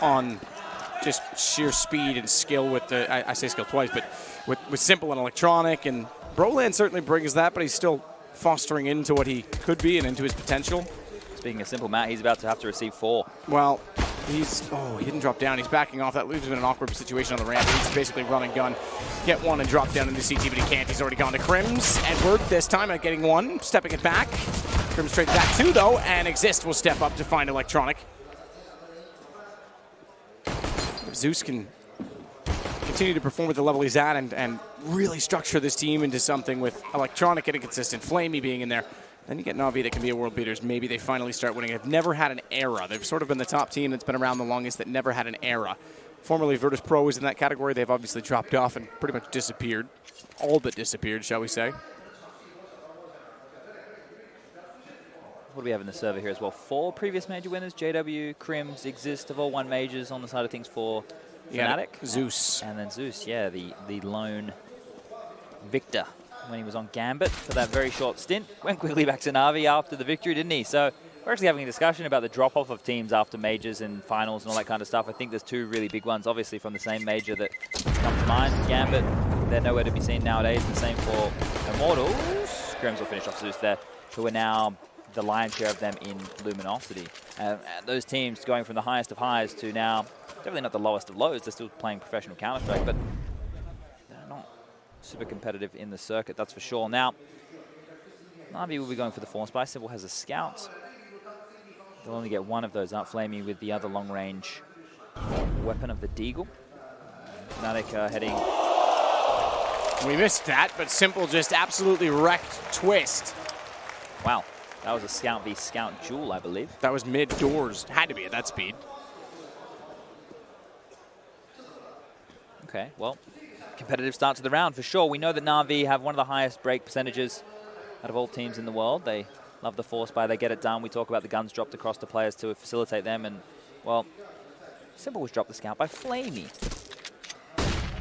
on just sheer speed and skill with the, I say skill twice, but with Simple and Electronic, and Broland certainly brings that, but he's still fostering into what he could be and into his potential. Speaking of Simple, Matt, he's about to have to receive 4. Well, he didn't drop down. He's backing off. That leaves him in an awkward situation on the ramp. He's basically run and gun. Get one and drop down into CT, but he can't. He's already gone to Crims. Edward, this time, not getting one. Stepping it back. Crims straight back 2, though, and Exist will step up to find Electronic. If Zeus can continue to perform at the level he's at and really structure this team into something with Electronic getting consistent, Flamey being in there, then you get NaVi that can be a world beaters. Maybe they finally start winning. They've never had an era. They've sort of been the top team that's been around the longest that never had an era. Formerly Virtus Pro was in that category. They've obviously dropped off and pretty much disappeared. All but disappeared, shall we say. What do we have in the server here as well? 4 previous major winners. JW, Crims, Exist have all won majors on the side of things for fnatic. Zeus. And then Zeus, yeah, the lone victor when he was on Gambit for that very short stint. Went quickly back to NaVi after the victory, didn't he? So we're actually having a discussion about the drop-off of teams after majors and finals and all that kind of stuff. I think there's 2 really big ones, obviously, from the same major that comes to mind. Gambit, they're nowhere to be seen nowadays. The same for Immortals. Crims will finish off Zeus there, who are now the lion's share of them in Luminosity. Those teams going from the highest of highs to now, definitely not the lowest of lows. They're still playing professional Counter-Strike, but they're not super competitive in the circuit, that's for sure. Now, NaVi will be going for the Force Buy. Simple has a Scout. They'll only get one of those up, Flamey with the other long-range weapon of the Deagle. fnatic heading... We missed that, but Simple just absolutely wrecked Twist. Wow. That was a Scout v Scout duel, I believe. That was mid-doors. Had to be at that speed. Okay, well, competitive start to the round for sure. We know that NaVi have one of the highest break percentages out of all teams in the world. They love the Force Buy. They get it done. We talk about the guns dropped across to players to facilitate them. And, well, Simple was dropped the Scout by Flamey.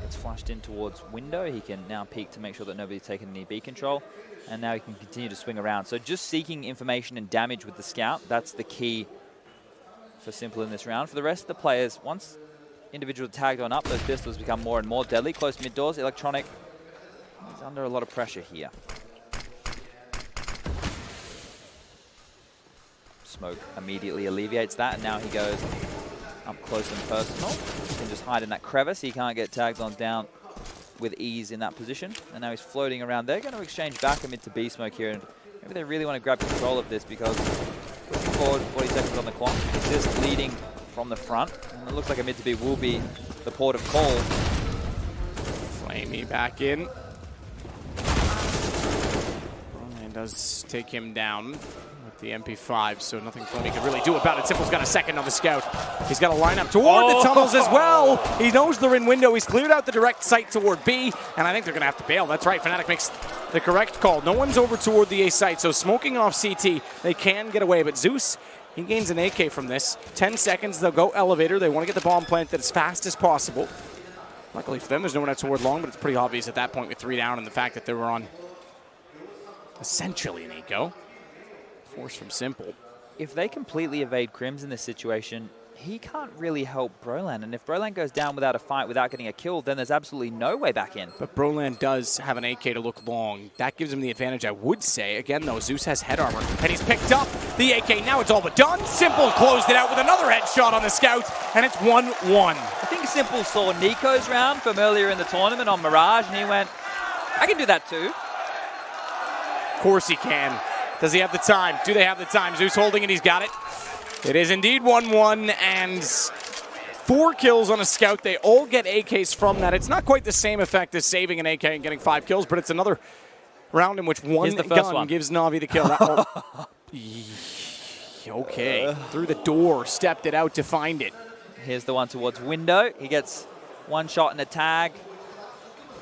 It's flashed in towards window. He can now peek to make sure that nobody's taken any B control. And now he can continue to swing around. So just seeking information and damage with the Scout, that's the key for Simple in this round. For the rest of the players, once individual tagged on up, those pistols become more and more deadly. Close mid-doors, Electronic is under a lot of pressure here. Smoke immediately alleviates that, and now he goes up close and personal. He can just hide in that crevice. He can't get tagged on down with ease in that position. And now he's floating around. They're going to exchange back amid to B smoke here, and maybe they really want to grab control of this because looking forward, 40 seconds on the clock. It's just leading from the front, and it looks like a mid to B will be the port of call. Flamey back in. And does take him down with the MP5, so nothing Flamey can really do about it. Simple's got a second on the Scout. He's got a lineup toward the tunnels as well. He knows they're in window. He's cleared out the direct sight toward B, and I think they're going to have to bail. That's right, fnatic makes the correct call. No one's over toward the A site, so smoking off CT, they can get away, but Zeus, he gains an AK from this. 10 seconds, they'll go elevator. They want to get the bomb planted as fast as possible. Luckily for them, there's no one out toward long, but it's pretty obvious at that point with 3 down and the fact that they were on essentially an eco. Force from Simple. If they completely evade Crims in this situation, he can't really help Broland. And if Broland goes down without a fight, without getting a kill, then there's absolutely no way back in. But Broland does have an AK to look long. That gives him the advantage, I would say. Again, though, Zeus has head armor, and he's picked up the AK. Now it's all but done. Simple closed it out with another headshot on the Scout, and it's 1-1. I think Simple saw Nico's round from earlier in the tournament on Mirage, and he went, I can do that too. Of course he can. Does he have the time? Do they have the time? Zeus holding it, he's got it. It is indeed 1-1, and 4 kills on a Scout. They all get AKs from that. It's not quite the same effect as saving an AK and getting 5 kills, but it's another round in which one gun gives NaVi the kill. Okay, through the door, stepped it out to find it. Here's the one towards window. He gets one shot in a tag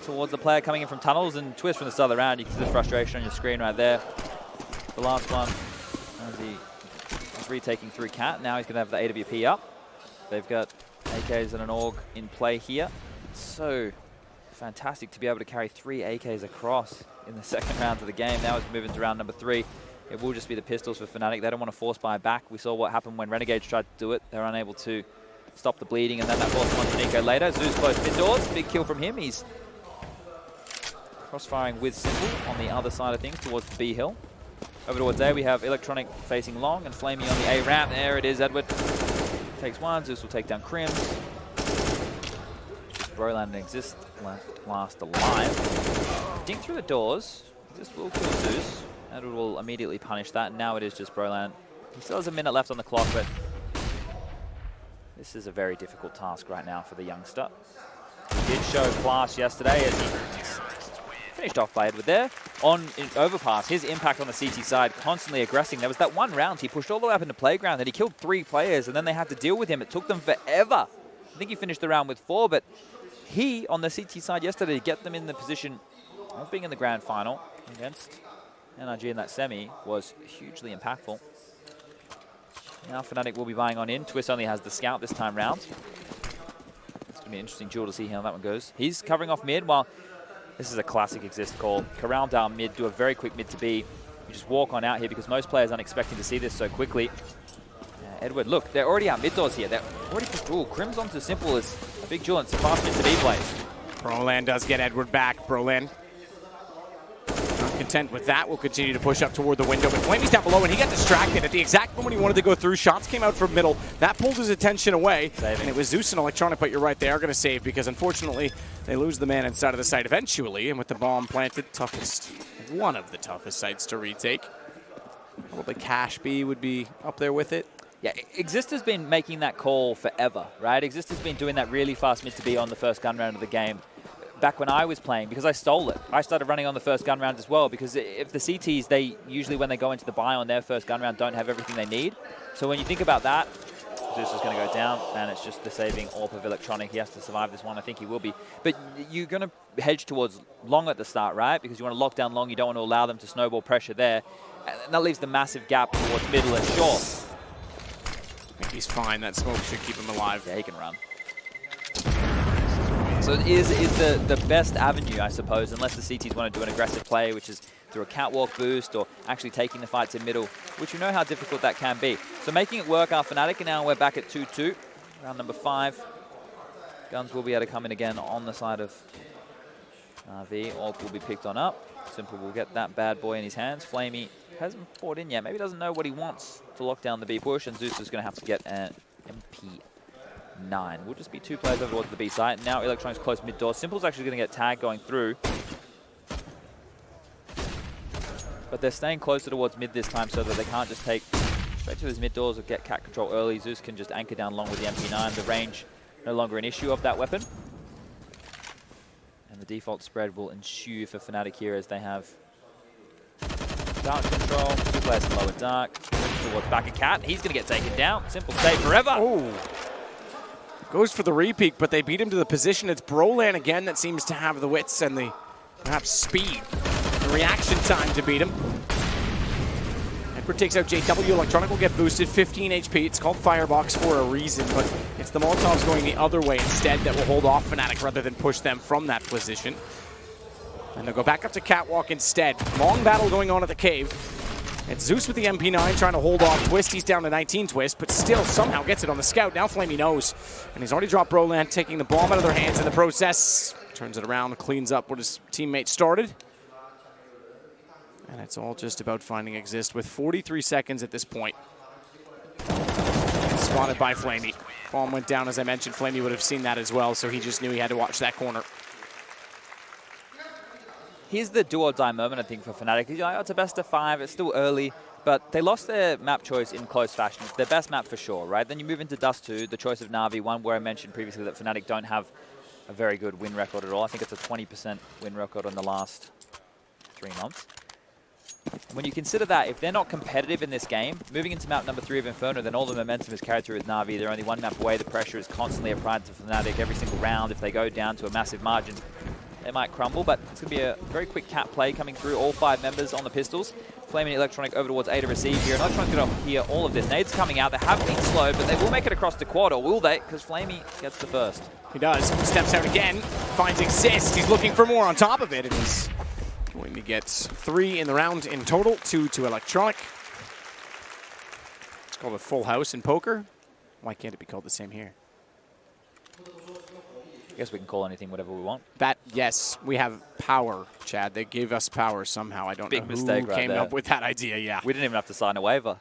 towards the player coming in from tunnels, and Twist from the start of the round. You can see the frustration on your screen right there. The last one, as he's retaking through Cat. Now he's going to have the AWP up. They've got AKs and an AUG in play here. It's so fantastic to be able to carry 3 AKs across in the second round of the game. Now it's moving to round number 3. It will just be the pistols for fnatic. They don't want to force buy back. We saw what happened when Renegades tried to do it. They're unable to stop the bleeding, and then that forced onto Nico later. Zeus close mid doors, big kill from him. He's cross-firing with Simple on the other side of things towards the B hill. Over towards A, we have Electronic facing long and Flamey on the A ramp. There it is, Edward takes one. Zeus will take down Crims. Broland and Exist last alive. Dink through the doors. This will kill Zeus. Edward will immediately punish that. Now it is just Broland. He still has a minute left on the clock, but this is a very difficult task right now for the youngster. He did show class yesterday as he finished off by Edward there. On Overpass, his impact on the CT side, constantly aggressing. There was that one round he pushed all the way up in the playground that he killed 3 players, and then they had to deal with him. It took them forever. I think he finished the round with 4, but he, on the CT side yesterday, to get them in the position of being in the grand final against NRG in that semi was hugely impactful. Now Fnatic will be buying on in. Twist only has the scout this time round. It's going to be an interesting duel to see how that one goes. He's covering off mid while this is a classic Exist call. Corral down mid, do a very quick mid to B. You just walk on out here because most players aren't expecting to see this so quickly. Edward, look, they're already out mid doors here. They're already pushed. Ooh, Crims onto Simple is a big duel. It's a fast mid to B play. Broland does get Edward back. Broland not content with that. Will continue to push up toward the window, but Flamey's down below, and he got distracted at the exact moment he wanted to go through. Shots came out from middle. That pulled his attention away, and it was Zeus and Electronic, but you're right, they are going to save because unfortunately they lose the man inside of the site eventually, and with the bomb planted, one of the toughest sites to retake. Probably Cash B would be up there with it. Yeah, Exist has been making that call forever, right? Exist has been doing that really fast mid to B on the first gun round of the game. Back when I was playing, because I stole it. I started running on the first gun round as well, because if the CTs, they usually, when they go into the buy on their first gun round, don't have everything they need. So when you think about that, Zeus is going to go down, and it's just the saving AWP of Electronic. He has to survive this one. I think he will be. But you're going to hedge towards long at the start, right? Because you want to lock down long. You don't want to allow them to snowball pressure there. And that leaves the massive gap towards middle and short. I think he's fine. That smoke should keep him alive. Yeah, he can run. So it is the best avenue, I suppose, unless the CTs want to do an aggressive play, which is through a catwalk boost or actually taking the fights in middle, which you know how difficult that can be. So making it work are Fnatic, and now we're back at 2-2. Round number 5. Guns will be able to come in again on the side of NaVi. AWP will be picked on up. Simple will get that bad boy in his hands. Flamey hasn't fought in yet. Maybe doesn't know what he wants to lock down the B push, and Zeus is going to have to get an MP9. Will just be 2 players over towards the B site. Now Electronic's close mid door. Simple's actually going to get tagged going through. But they're staying closer towards mid this time so that they can't just take straight to his mid doors or get cat control early. Zeus can just anchor down long with the MP9. The range no longer an issue of that weapon. And the default spread will ensue for Fnatic here as they have dark control. 2 players in lower dark. Towards back of Cat. He's going to get taken down. Simple stay forever. Oh. Goes for the repeat, but they beat him to the position. It's Broland again that seems to have the wits and the perhaps speed, the reaction time to beat him. Edward takes out JW. Electronic will get boosted, 15 HP. It's called Firebox for a reason, but it's the Molotovs going the other way instead that will hold off Fnatic rather than push them from that position. And they'll go back up to Catwalk instead. Long battle going on at the cave. It's Zeus with the MP9 trying to hold off Twist. He's down to 19 Twist, but still somehow gets it on the scout. Now Flamey knows. And he's already dropped Broland, taking the bomb out of their hands in the process. Turns it around, cleans up what his teammate started. And it's all just about finding Exist with 43 seconds at this point. Spotted by Flamey. Bomb went down, as I mentioned. Flamey would have seen that as well, so he just knew he had to watch that corner. Here's the do or die moment, I think, for Fnatic. You're like, oh, it's a best of 5, it's still early, but they lost their map choice in close fashion. It's their best map for sure, right? Then you move into Dust2, the choice of NaVi, one where I mentioned previously that Fnatic don't have a very good win record at all. I think it's a 20% win record in the last 3 months. When you consider that, if they're not competitive in this game, moving into map number 3 of Inferno, then all the momentum is carried through with NaVi. They're only 1 map away. The pressure is constantly applied to Fnatic every single round. If they go down to a massive margin, they might crumble, but it's going to be a very quick cat play coming through. All 5 members on the pistols. Flaming Electronic over towards A to receive here. Electronic's going to hear all of this. Nades coming out. They have been slowed, but they will make it across the quad, or will they? Because Flamey gets the first. He does. Steps out again. Finds Exist. He's looking for more on top of it, and he's going to get 3 in the round in total. 2 to Electronic. It's called a full house in poker. Why can't it be called the same here? guess we can call anything whatever we want. That, yes, we have power, Chad. They gave us power somehow. I don't Big know mistake who right came there. up with that idea, yeah. We didn't even have to sign a waiver.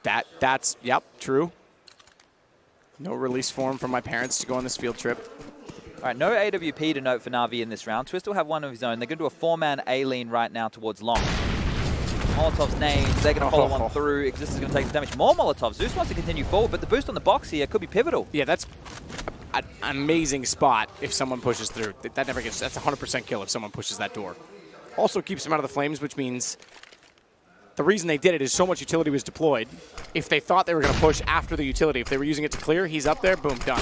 That's, yep, true. No release form from my parents to go on this field trip. All right, no AWP to note for NaVi in this round. Twist will have one of his own. They're going to do a 4-man A-lean right now towards long. Molotov's nades, they're going to follow one through. Exists is going to take the damage. More Molotovs. Zeus wants to continue forward, but the boost on the box here could be pivotal. Yeah, that's an amazing spot if someone pushes through. That never gets, that's 100% kill if someone pushes that door. Also keeps them out of the flames, which means the reason they did it is so much utility was deployed. If they thought they were going to push after the utility, if they were using it to clear, he's up there, boom, done.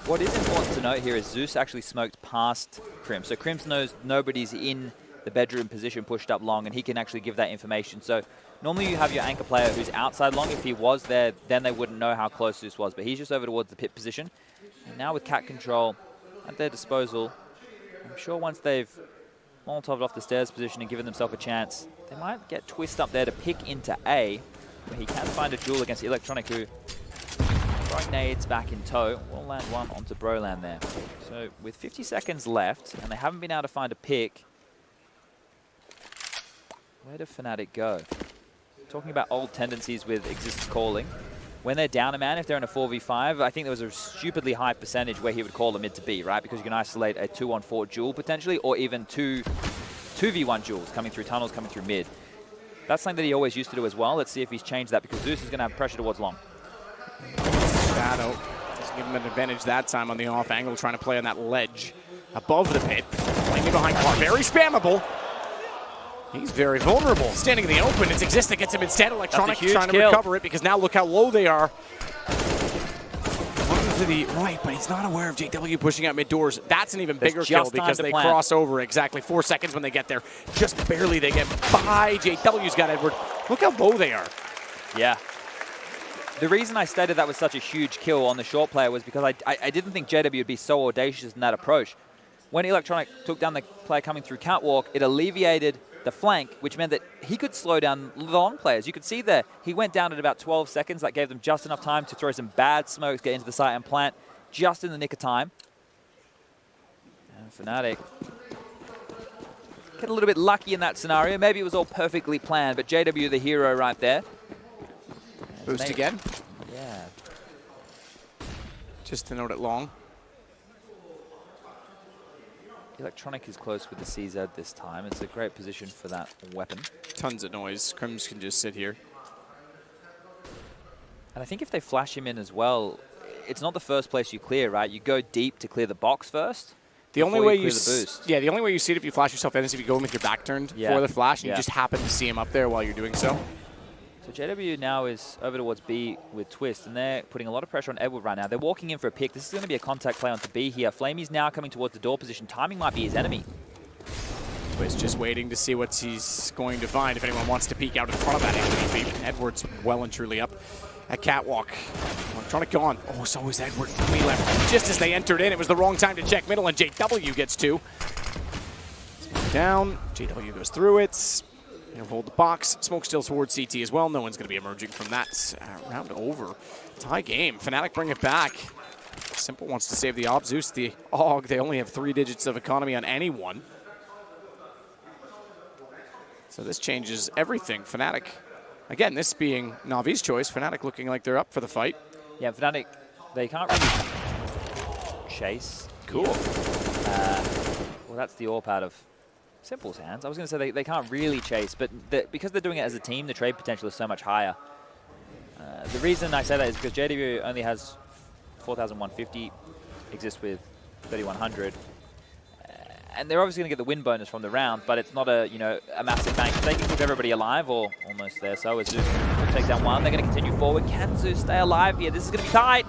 What is important to note here is Zeus actually smoked past Crim. So Crim knows nobody's in the bedroom position pushed up long, and he can actually give that information. So normally you have your anchor player who's outside long. If he was there, then they wouldn't know how close Zeus was. But he's just over towards the pit position. And now with cat control at their disposal, I'm sure once they've Molotoved off the stairs position and given themselves a chance, they might get Twist up there to pick into A, where he can find a duel against Electronic, who throwing nades back in tow. Will land one onto Broland there. So with 50 seconds left, and they haven't been able to find a pick, where do Fnatic go? Talking about old tendencies with Exist's calling. When they're down a man, if they're in a 4v5, I think there was a stupidly high percentage where he would call a mid to B, right? Because you can isolate a 2-on-4 duel potentially, or even 2v1 duels coming through tunnels, coming through mid. That's something that he always used to do as well. Let's see if he's changed that, because Zeus is going to have pressure towards long. Shadow. Just give him an advantage that time on the off angle, trying to play on that ledge above the pit. Playing behind Clark. Very spammable. He's very vulnerable. Standing in the open, it's Exist that gets him instead. Electronic trying to recover it, because now look how low they are. One to the right, but he's not aware of JW pushing out mid doors. That's an even bigger kill, because they cross over exactly 4 seconds when they get there. Just barely they get by. JW's got Edward. Look how low they are. Yeah. The reason I stated that was such a huge kill on the short player was because I didn't think JW would be so audacious in that approach. When Electronic took down the player coming through catwalk, it alleviated the flank, which meant that he could slow down the long players. You could see there, he went down at about 12 seconds. That gave them just enough time to throw some bad smokes, get into the site and plant just in the nick of time. And Fnatic get a little bit lucky in that scenario. Maybe it was all perfectly planned, but JW the hero right there. Boost again. Yeah. Just to note it long. Electronic is close with the CZ this time. It's a great position for that weapon. Tons of noise. Crims can just sit here. And I think if they flash him in as well, it's not the first place you clear, right? You go deep to clear the box first. The only way you boost. Yeah, the only way you see it if you flash yourself in is if you go in with your back turned for the flash, and you just happen to see him up there while you're doing so. So JW now is over towards B with Twist, and they're putting a lot of pressure on Edward right now. They're walking in for a pick. This is going to be a contact play onto B here. Flamey's now coming towards the door position. Timing might be his enemy. Twist just waiting to see what he's going to find if anyone wants to peek out in front of that enemy. Edward's well and truly up at catwalk. Electronic gone. Oh, so is Edward. He left just as they entered in. It was the wrong time to check middle, and JW gets 2. Down. JW goes through it. Hold the box. Smoke still towards CT as well. No one's going to be emerging from that. Round over. Tie game. Fnatic bring it back. Simple wants to save the op. Zeus, the AUG. They only have 3 digits of economy on anyone. So this changes everything. Fnatic, again, this being NaVi's choice. Fnatic looking like they're up for the fight. Yeah, Fnatic, they can't really chase. Cool. Well, that's the AWP out of Simple's hands. I was going to say they can't really chase, but because they're doing it as a team, the trade potential is so much higher. The reason I say that is because JW only has 4,150, Exists with 3,100. And they're obviously going to get the win bonus from the round, but it's not a massive bank. If they can keep everybody alive, or almost there, so is Zeus will take down one. They're going to continue forward. Can Zeus stay alive here? This is going to be tight.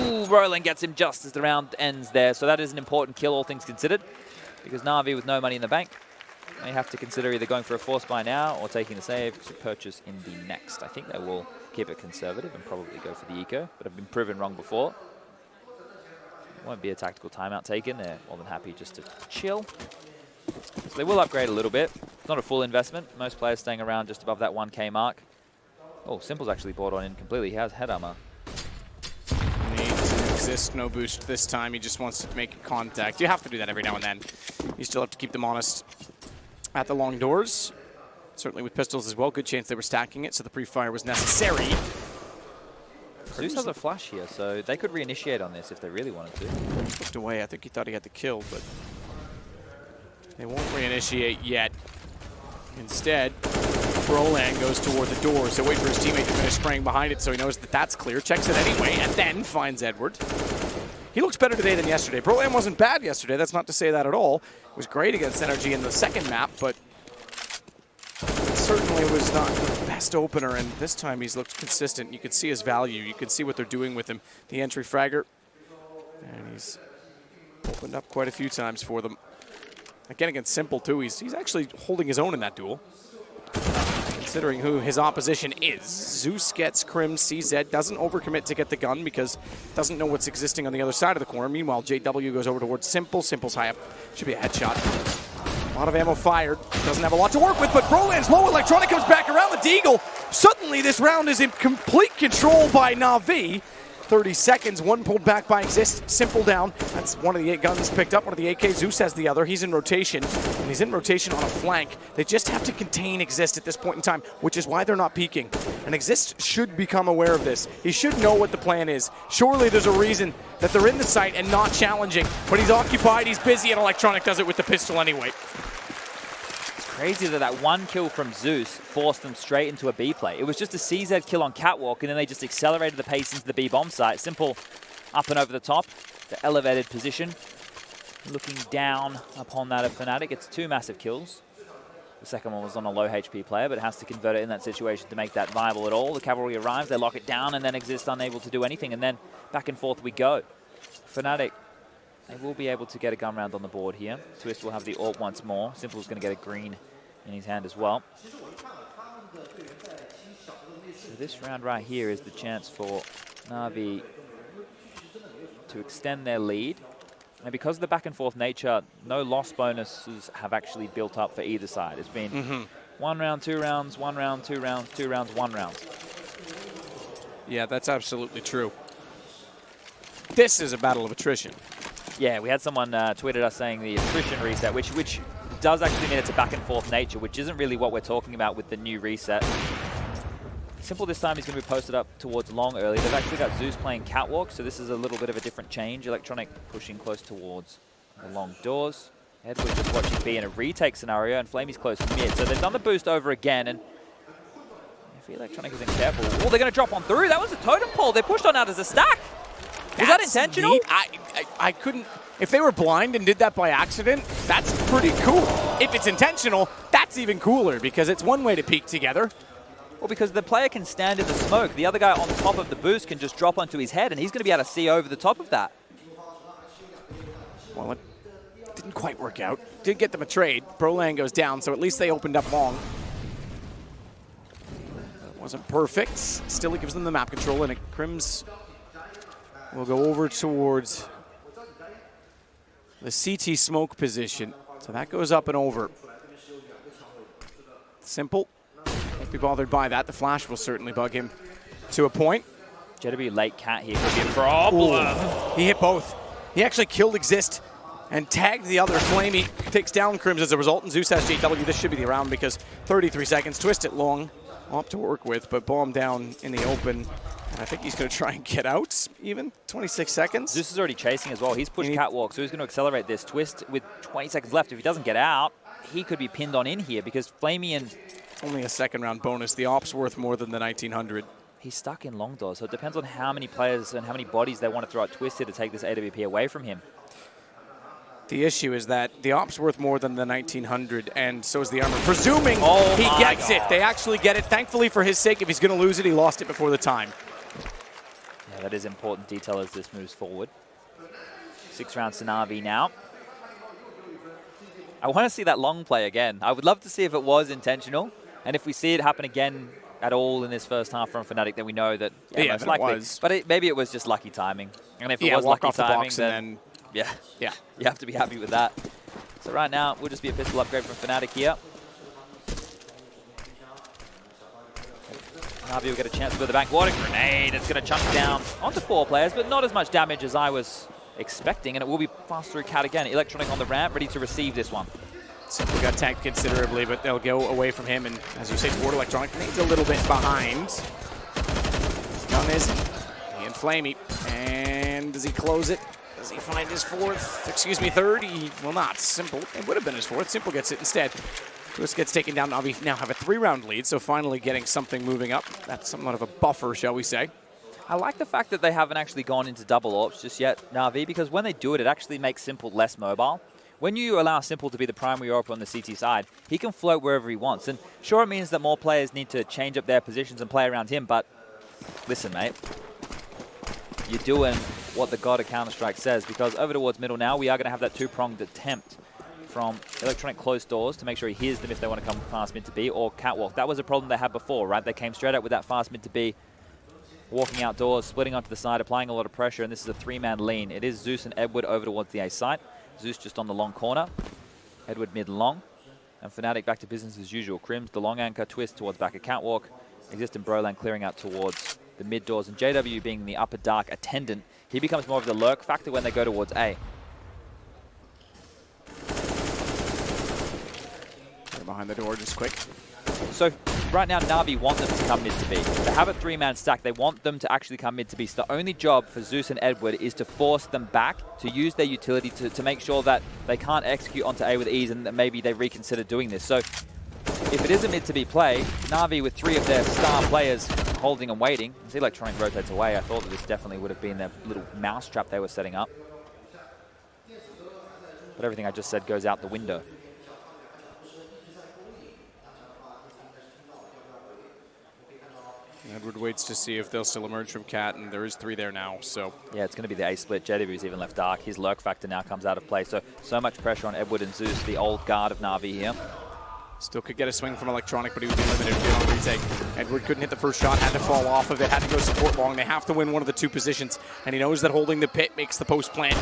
Ooh, Roland gets him just as the round ends there. So that is an important kill, all things considered, because NaVi with no money in the bank may have to consider either going for a force buy now or taking the save to purchase in the next. I think they will keep it conservative and probably go for the eco, but I've been proven wrong before. Won't be a tactical timeout taken. They're more than happy just to chill. So they will upgrade a little bit. It's not a full investment. Most players staying around just above that 1K mark. Oh, Simple's actually bought on in completely. He has head armor. Needs Exist, no boost this time. He just wants to make contact. You have to do that every now and then. You still have to keep them honest at the long doors. Certainly with pistols as well. Good chance they were stacking it, so the pre-fire was necessary. Zeus has a flash here, so they could reinitiate on this if they really wanted to. Looked away. I think he thought he had the kill, but they won't reinitiate yet. Instead, Brolan goes toward the door, so wait for his teammate to finish spraying behind it so he knows that that's clear. Checks it anyway, and then finds Edward. He looks better today than yesterday. Brolan wasn't bad yesterday. That's not to say that at all. It was great against Energy in the second map, but certainly was not the best opener, and this time he's looked consistent. You can see his value. You can see what they're doing with him. The entry fragger, and he's opened up quite a few times for them. Again, against Simple, too. He's actually holding his own in that duel, considering who his opposition is. Zeus gets Crim, CZ, doesn't overcommit to get the gun because doesn't know what's existing on the other side of the corner. Meanwhile, JW goes over towards Simple. Simple's high up. Should be a headshot. A lot of ammo fired. Doesn't have a lot to work with, but Brolan's low. Electronic comes back around the Deagle. Suddenly, this round is in complete control by NaVi. 30 seconds, one pulled back by Exist. Simple down. That's one of the 8 guns picked up. One of the AK. Zeus has the other. He's in rotation, and he's in rotation on a flank. They just have to contain Exist at this point in time, which is why they're not peeking. And Exist should become aware of this. He should know what the plan is. Surely there's a reason that they're in the site and not challenging, but he's occupied, he's busy, and Electronic does it with the pistol anyway. Crazy that that one kill from Zeus forced them straight into a B play. It was just a CZ kill on Catwalk, and then they just accelerated the pace into the B bomb site. Simple up and over the top, the elevated position. Looking down upon that of fnatic. It's 2 massive kills. The second one was on a low HP player, but has to convert it in that situation to make that viable at all. The cavalry arrives, they lock it down, and then Exist unable to do anything, and then back and forth we go. fnatic, they will be able to get a gun round on the board here. Twist will have the AWP once more. Simple's going to get a green in his hand as well. So this round right here is the chance for NaVi to extend their lead. And because of the back and forth nature, no loss bonuses have actually built up for either side. It's been 1 round, 2 rounds, 1 round, 2 rounds, 2 rounds, 1 round. Yeah, that's absolutely true. This is a battle of attrition. Yeah, we had someone tweeted us saying the attrition reset, which does actually mean it's a back and forth nature, which isn't really what we're talking about with the new reset. Simple this time, he's going to be posted up towards long early. They've actually got Zeus playing Catwalk, so this is a little bit of a different change. Electronic pushing close towards the long doors. Edward just watching B in a retake scenario, and Flamey's close to mid. So they've done the boost over again, and if Electronic isn't careful, oh, they're going to drop on through. That was a totem pole. They pushed on out as a stack. Was that intentional? Neat. I couldn't. If they were blind and did that by accident, that's pretty cool. If it's intentional, that's even cooler because it's one way to peek together. Well, because the player can stand in the smoke. The other guy on top of the boost can just drop onto his head, and he's going to be able to see over the top of that. Well, it didn't quite work out. Did get them a trade. Brolan goes down, so at least they opened up long. It wasn't perfect. Still, it gives them the map control, and Crims will go over towards the CT smoke position. So that goes up and over. Simple. Won't be bothered by that. The flash will certainly bug him to a point. JW late cat here could be a problem. Ooh. He hit both. He actually killed Exist and tagged the other. Flamey takes down Crims as a result, and Zeus has JW. This should be the round because 33 seconds. Twist it long. Up to work with, but bomb down in the open. And I think he's going to try and get out even. 26 seconds. Zeus is already chasing as well. He's pushed Catwalk, so he's going to accelerate this. Twist with 20 seconds left. If he doesn't get out, he could be pinned on in here because Flamey and... Only a second round bonus. The op's worth more than the 1900. He's stuck in long doors, so it depends on how many players and how many bodies they want to throw at Twist here to take this AWP away from him. The issue is that the op's worth more than the 1900, and so is the armor. Presuming he gets it. They actually get it. Thankfully for his sake, if he's going to lose it, he lost it before the time. Yeah, that is important detail as this moves forward. 6 rounds to NaVi now. I want to see that long play again. I would love to see if it was intentional, and if we see it happen again at all in this first half from fnatic, then we know that most likely. It was. But maybe it was just lucky timing. And if it was lucky timing, then yeah, you have to be happy with that. So right now, we'll just be a pistol upgrade from fnatic here. NaVi will get a chance to go to the bank. What a grenade. It's going to chunk down onto 4 players, but not as much damage as I was expecting, and it will be passed through Cat again. Electronic on the ramp, ready to receive this one. Simple got tagged considerably, but they'll go away from him, and as you say, toward Electronic, needs a little bit behind. Gun is and Flamey, and does he close it? Does he find his third? He will not. Simple, it would have been his fourth. Simple gets it instead. Twist gets taken down. NaVi now have a 3-round lead, so finally getting something moving up. That's somewhat of a buffer, shall we say. I like the fact that they haven't actually gone into double AWPs just yet, NaVi, because when they do it, it actually makes Simple less mobile. When you allow Simple to be the primary AWP on the CT side, he can float wherever he wants. And sure, it means that more players need to change up their positions and play around him, but listen, mate. You're doing what the god of Counter-Strike says, because over towards middle now, we are going to have that 2-pronged attempt from Electronic closed doors to make sure he hears them if they want to come fast mid to B, or catwalk. That was a problem they had before, right? They came straight out with that fast mid to B, walking outdoors, splitting onto the side, applying a lot of pressure, and this is a 3-man lean. It is Zeus and Edward over towards the A site. Zeus just on the long corner, Edward mid-long, and fnatic back to business as usual. Crims, the long anchor, Twist towards back at catwalk, Exist and Broland clearing out towards the mid doors, and JW being the upper dark attendant. He becomes more of the lurk factor when they go towards A. Behind the door, just quick. So right now, NaVi want them to come mid to B. They have a 3-man stack. They want them to actually come mid to B. So the only job for Zeus and Edward is to force them back, to use their utility to make sure that they can't execute onto A with ease, and that maybe they reconsider doing this. So if it is a mid to B play, NaVi with 3 of their star players holding and waiting, as Electronic rotates away, I thought that this definitely would have been their little mousetrap they were setting up. But everything I just said goes out the window. Edward waits to see if they'll still emerge from Cat, and there is 3 there now, so. Yeah, it's going to be the A split. JW's even left dark. His lurk factor now comes out of play. So much pressure on Edward and Zeus, the old guard of NaVi here. Still could get a swing from Electronic, but he would be limited on retake. Edward couldn't hit the first shot, had to fall off of it, had to go support long. They have to win one of the 2 positions, and he knows that holding the pit makes the post plant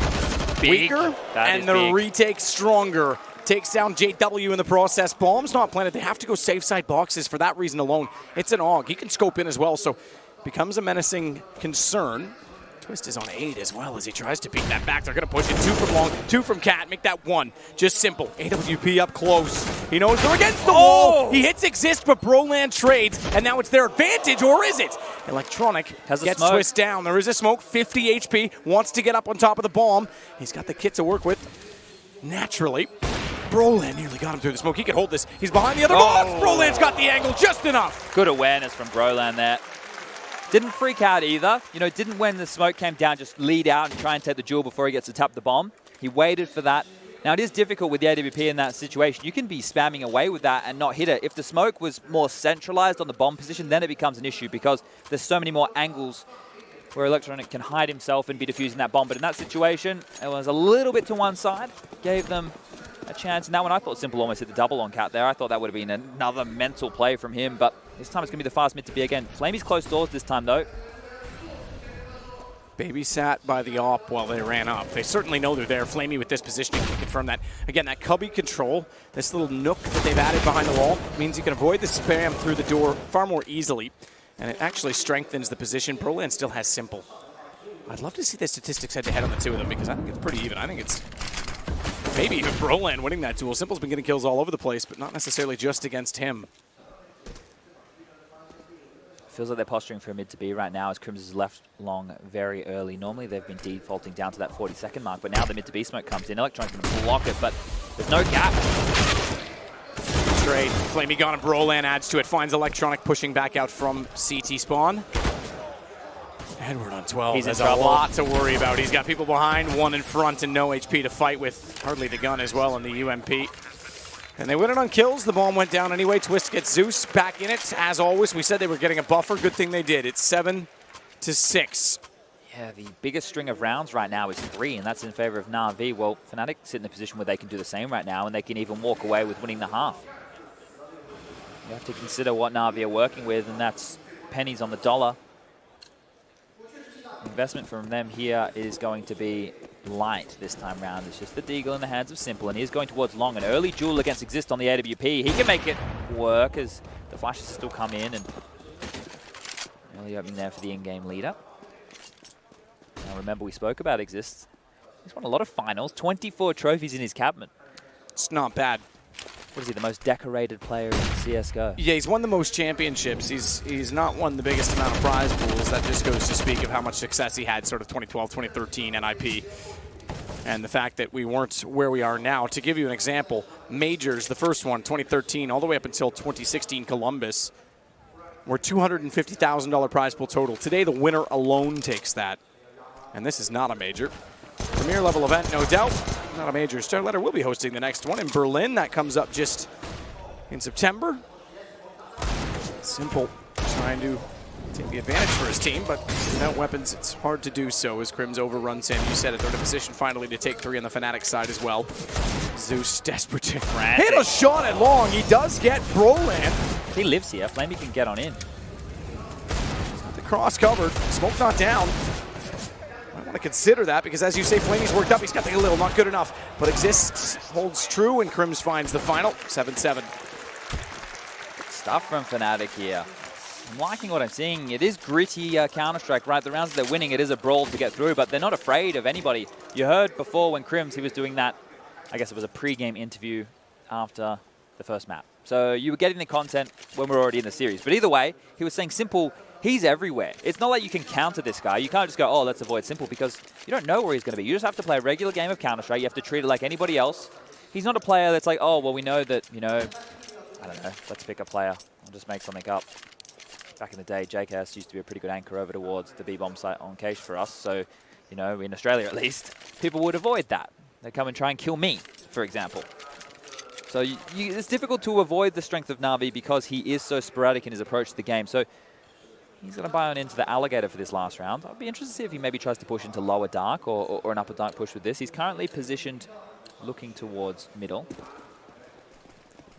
weaker, and the retake stronger. Takes down JW in the process. Bomb's not planted. They have to go safe side boxes for that reason alone. It's an AUG. He can scope in as well, so becomes a menacing concern. Twist is on 8 as well as he tries to beat that back. They're going to push it 2 from long, 2 from Cat. Make that 1. Just simple. AWP up close. He knows they're against the wall. He hits Exist, but Broland trades, and now it's their advantage, or is it? Electronic gets Twist down. There is a smoke. 50 HP. Wants to get up on top of the bomb. He's got the kit to work with. Naturally. Broland nearly got him through the smoke. He could hold this. He's behind the other box. Broland's got the angle just enough. Good awareness from Broland there. Didn't freak out either. You know, didn't when the smoke came down just lead out and try and take the jewel before he gets to tap the bomb. He waited for that. Now, it is difficult with the AWP in that situation. You can be spamming away with that and not hit it. If the smoke was more centralized on the bomb position, then it becomes an issue because there's so many more angles where Electronic can hide himself and be defusing that bomb. But in that situation, it was a little bit to one side. Gave them a chance. And that one, I thought Simple almost hit the double on Cat there. I thought that would have been another mental play from him, but this time it's going to be the fast mid to be again. Flamey's close doors this time, though. Babysat by the AWP while they ran up. They certainly know they're there. Flamey with this positioning can confirm that. Again, that cubby control, this little nook that they've added behind the wall, means you can avoid the spam through the door far more easily, and it actually strengthens the position. Broland still has Simple. I'd love to see the statistics head-to-head on the 2 of them, because I think it's pretty even. I think it's maybe even Broland winning that duel. Simple's been getting kills all over the place, but not necessarily just against him. Feels like they're posturing for a mid to B right now as Crims is left long very early. Normally they've been defaulting down to that 40-second mark, but now the mid to B smoke comes in. Electronic's going to block it, but there's no gap. Straight. Flamey gone and Broland adds to it. Finds Electronic pushing back out from CT spawn. Edward on 12 He's has in trouble. A lot to worry about. He's got people behind, 1 in front, and no HP to fight with. Hardly the gun as well in the UMP. And they win it on kills. The bomb went down anyway. Twist gets Zeus back in it. As always, we said they were getting a buffer. Good thing they did. It's 7-6. Yeah, the biggest string of rounds right now is 3, and that's in favor of NaVi. Well, fnatic sit in a position where they can do the same right now, and they can even walk away with winning the half. You have to consider what NaVi are working with, and that's pennies on the dollar. Investment from them here is going to be light this time round. It's just the deagle in the hands of Simple, and he's going towards long. An early duel against Exist on the AWP. He can make it work as the flashes still come in, and Early opening there for the in-game leader. Now remember, we spoke about Exists. He's won a lot of finals, 24 trophies in his cabin. It's not bad. What is he, the most decorated player in CSGO? Yeah, he's won the most championships. He's not won the biggest amount of prize pools. That just goes to speak of how much success he had sort of 2012, 2013 NIP. And the fact that we weren't where we are now. To give you an example, Majors, the first one, 2013, all the way up until 2016 Columbus, were $250,000 prize pool total. Today, the winner alone takes that. And this is not a major. Premier level event, no doubt. Not a major. StarLetter will be hosting the next one in Berlin. That comes up just in September. Simple, trying to take the advantage for his team, but without weapons, it's hard to do so as Crims overruns him. You said it, they're in a position finally to take 3 on the Fnatic side as well. Zeus desperate to hit a shot at long. He does get Broland. He lives here. Flamey can get on in. The cross covered, smoke not down. I want to consider that because, as you say, Flamey's worked up. He's got a little, not good enough, but Exists holds true, and Crims finds the final 7-7. Stuff from Fnatic here. I'm liking what I'm seeing. It is gritty Counter-Strike, right? The rounds they're winning, it is a brawl to get through, but they're not afraid of anybody. You heard before when Crims, he was doing that, I guess it was a pre-game interview after the first map. So you were getting the content when we were already in the series. But either way, he was saying Simple, he's everywhere. It's not like you can counter this guy. You can't just go, oh, let's avoid Simple, because you don't know where he's going to be. You just have to play a regular game of Counter-Strike. You have to treat it like anybody else. He's not a player that's like, oh, well, we know that, you know, I don't know, let's pick a player. I'll just make something up. Back in the day, JKS used to be a pretty good anchor over towards the B-bomb site on Cache for us. So, you know, in Australia at least, people would avoid that. They'd come and try and kill me, for example. So it's difficult to avoid the strength of NaVi because he is so sporadic in his approach to the game. So he's going to buy on into the Alligator for this last round. I'll be interested to see if he maybe tries to push into lower dark or an upper dark push with this. He's currently positioned looking towards middle.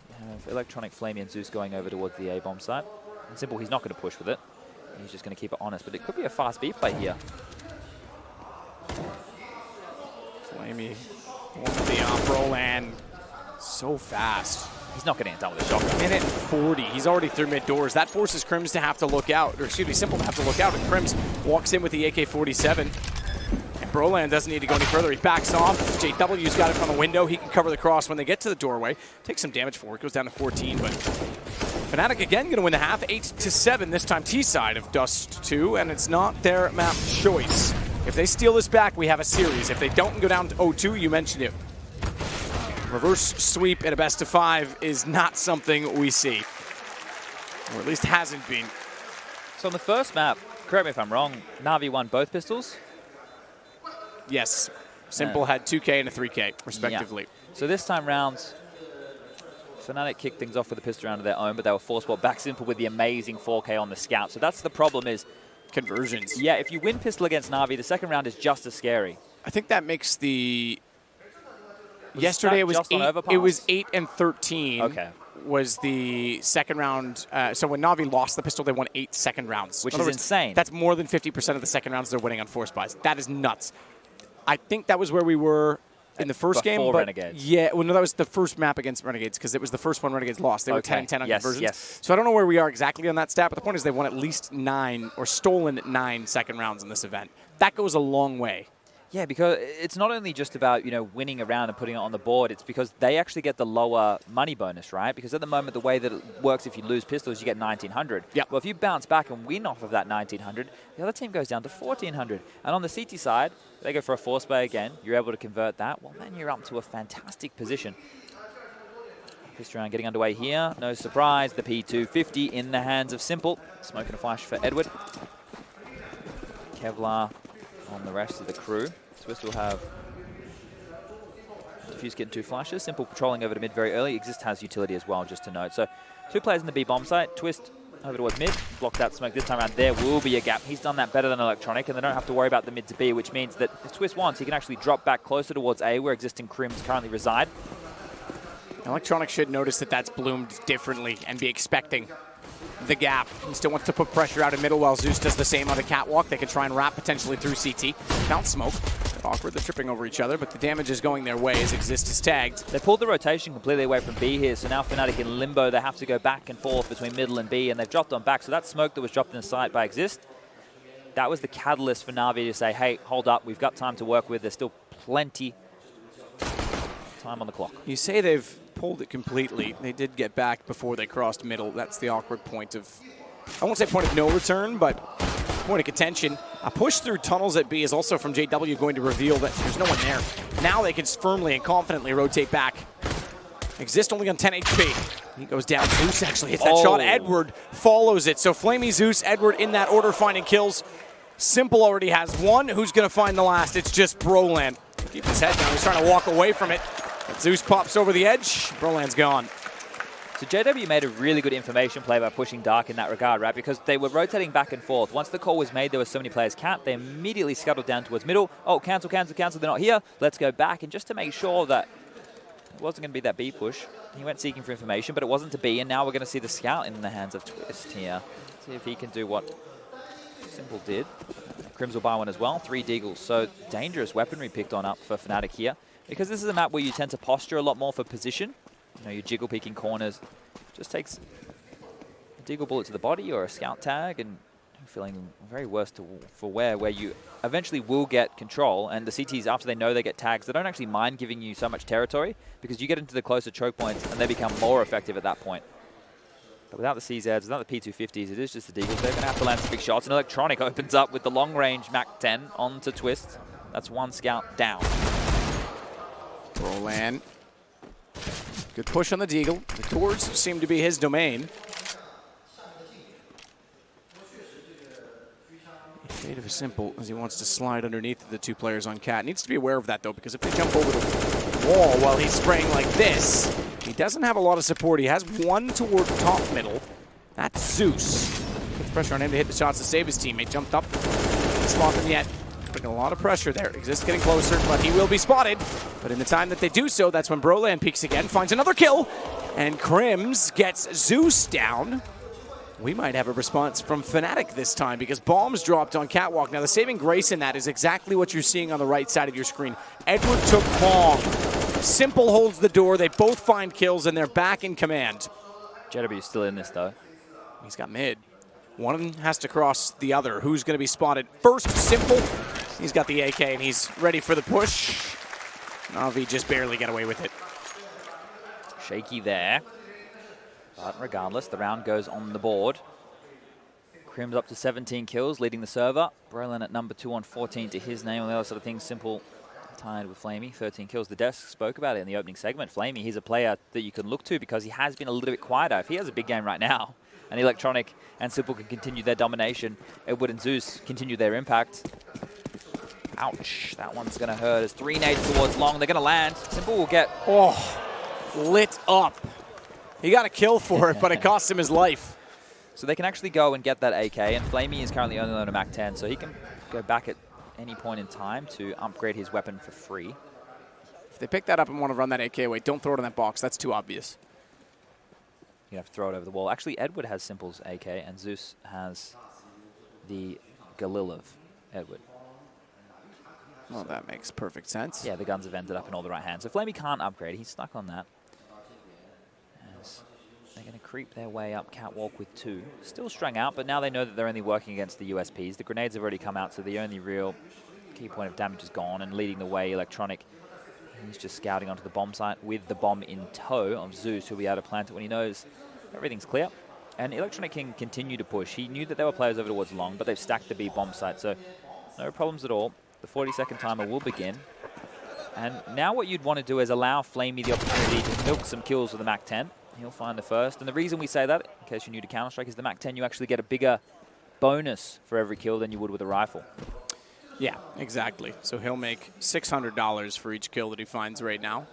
We have Electronic, Flamey, and Zeus going over towards the A-bomb site. And Simple, he's not going to push with it. He's just going to keep it honest, but it could be a fast B play here. Flamey, the off-roll, and so fast. He's not getting it done with a shotgun. Minute 40. He's already through mid doors. That forces Crims to have to look out, or excuse me, Simple to have to look out, and Crims walks in with the AK-47. And Broland doesn't need to go any further. He backs off. JW's got it from the window. He can cover the cross when they get to the doorway. Takes some damage for it. Goes down to 14, but Fnatic again going to win the half, 8-7, this time T-side of Dust2, and it's not their map choice. If they steal this back, we have a series. If they don't and go down to 0-2, you mentioned it. Reverse sweep at a best of 5 is not something we see, or at least hasn't been. So on the first map, correct me if I'm wrong, NaVi won both pistols? Yes. Simple had 2K and a 3K, respectively. Yeah. So this time round, Fnatic kicked things off with a pistol round of their own, but they were forced back Simple with the amazing 4K on the Scout. So that's the problem is conversions. Yeah, if you win pistol against NaVi, the second round is just as scary. I think that makes the... Yesterday it was 8 and 13. Okay. Was the second round. So when NaVi lost the pistol, they won 8 second rounds. Which is insane. That's more than 50% of the second rounds they're winning on force buys. That is nuts. I think that was where we were in the first game. Before But Renegades. yeah, well, no, that was the first map against Renegades because it was the first one Renegades lost. They were 10 and 10 on conversions. Yes. So I don't know where we are exactly on that stat, but the point is they won at least 9 or stolen 9 second rounds in this event. That goes a long way. Yeah, because it's not only just about, you know, winning a round and putting it on the board, it's because they actually get the lower money bonus, right? Because at the moment, the way that it works if you lose pistols, you get 1,900. Yeah. Well, if you bounce back and win off of that 1,900, the other team goes down to 1,400. And on the CT side, they go for a force bay again. You're able to convert that. Well, then you're up to a fantastic position. Pistol round getting underway here. No surprise, the P250 in the hands of Simple. Smoke and a flash for Edward. Kevlar on the rest of the crew. Twist will have Diffuse getting 2 flashes. Simple patrolling over to mid very early. Exist has utility as well, just to note. So 2 players in the B bomb site. Twist over towards mid. Blocks out smoke this time around. There will be a gap. He's done that better than Electronic, and they don't have to worry about the mid to B, which means that if Twist wants, he can actually drop back closer towards A, where existing Crims currently reside. Electronic should notice that that's bloomed differently and be expecting the gap. He still wants to put pressure out in middle while Zeus does the same on the catwalk. They can try and wrap potentially through CT. Count smoke. They're awkward, they're tripping over each other, but the damage is going their way as Exist is tagged. They pulled the rotation completely away from B here, so now fnatic in limbo. They have to go back and forth between middle and B, and they've dropped on back. So that smoke that was dropped in the site by Exist, that was the catalyst for NaVi to say, hey, hold up, we've got time to work with. There's still plenty time on the clock. You say they've pulled it completely. They did get back before they crossed middle. That's the awkward point of, I won't say point of no return, but point of contention. A push through tunnels at B is also from JW going to reveal that there's no one there. Now they can firmly and confidently rotate back. Exist only on 10 HP. He goes down. Zeus actually hits that shot. Edward follows it. So Flamey, Zeus, Edward in that order finding kills. Simple already has one. Who's going to find the last? It's just Broland. Keep his head down. He's trying to walk away from it. But Zeus pops over the edge. Broland's gone. So JW made a really good information play by pushing Dark in that regard, right? Because they were rotating back and forth. Once the call was made, there were so many players camped. They immediately scuttled down towards middle. Oh, cancel, cancel, cancel. They're not here. Let's go back. And just to make sure that it wasn't going to be that B push, he went seeking for information, but it wasn't to B. And now we're going to see the scout in the hands of Twist here. See if he can do what Simple did. Crims will buy one as well. 3 Deagles. So dangerous weaponry picked on up for fnatic here. Because this is a map where you tend to posture a lot more for position. You know, you jiggle peeking corners. Just takes a Deagle bullet to the body or a scout tag, and feeling very worse for where you eventually will get control. And the CTs, after they know they get tags, they don't actually mind giving you so much territory because you get into the closer choke points and they become more effective at that point. But without the CZs, without the P250s, it is just the Deagles. They're going to have to land some big shots. And Electronic opens up with the long-range Mac 10 onto Twist. That's one scout down. Broland. Good push on the Deagle. The doors seem to be his domain. Fate of a Simple as he wants to slide underneath the 2 players on Cat. Needs to be aware of that, though, because if they jump over the wall while he's spraying like this, he doesn't have a lot of support. He has one toward top middle. That's Zeus. Puts pressure on him to hit the shots to save his teammate. Jumped up. Didn't spot them yet. Putting a lot of pressure there. Exist getting closer, but he will be spotted. But in the time that they do so, that's when Broland peeks again, finds another kill, and Crims gets Zeus down. We might have a response from fnatic this time because bombs dropped on Catwalk. Now, the saving grace in that is exactly what you're seeing on the right side of your screen. Edward took Pong. Simple holds the door. They both find kills, and they're back in command. JW is still in this, though. He's got mid. One of them has to cross the other. Who's going to be spotted first? Simple. He's got the AK, and he's ready for the push. NaVi just barely got away with it. Shaky there. But regardless, the round goes on the board. Crims up to 17 kills, leading the server. Broland at number 2 on 14 to his name. On the other sort of things, Simple tied with Flamey, 13 kills. The desk spoke about it in the opening segment. Flamey, he's a player that you can look to because he has been a little bit quieter. If he has a big game right now, and Electronic and Simple can continue their domination, Edward and Zeus continue their impact. Ouch, that one's going to hurt. As 3 nades towards long, they're going to land. Simple will get... Oh, lit up. He got a kill for it, but it cost him his life. So they can actually go and get that AK, and Flamey is currently only on a Mac 10, so he can go back at any point in time to upgrade his weapon for free. If they pick that up and want to run that AK away, don't throw it in that box. That's too obvious. You have to throw it over the wall. Actually, Edward has Simple's AK, and Zeus has the Galil of Edward. Well, that makes perfect sense. Yeah, the guns have ended up in all the right hands. So Flamey can't upgrade. He's stuck on that. As they're going to creep their way up Catwalk with 2. Still strung out, but now they know that they're only working against the USPs. The grenades have already come out, so the only real key point of damage is gone. And leading the way, Electronic, he's just scouting onto the bomb site with the bomb in tow of Zeus, who'll be able to plant it when he knows everything's clear. And Electronic can continue to push. He knew that there were players over towards long, but they've stacked the B bomb site, so no problems at all. The 40-second timer will begin. And now what you'd want to do is allow Flamey the opportunity to milk some kills with the Mac 10. He'll find the first. And the reason we say that, in case you're new to Counter-Strike, is the Mac 10, you actually get a bigger bonus for every kill than you would with a rifle. Yeah, exactly. So he'll make $600 for each kill that he finds right now.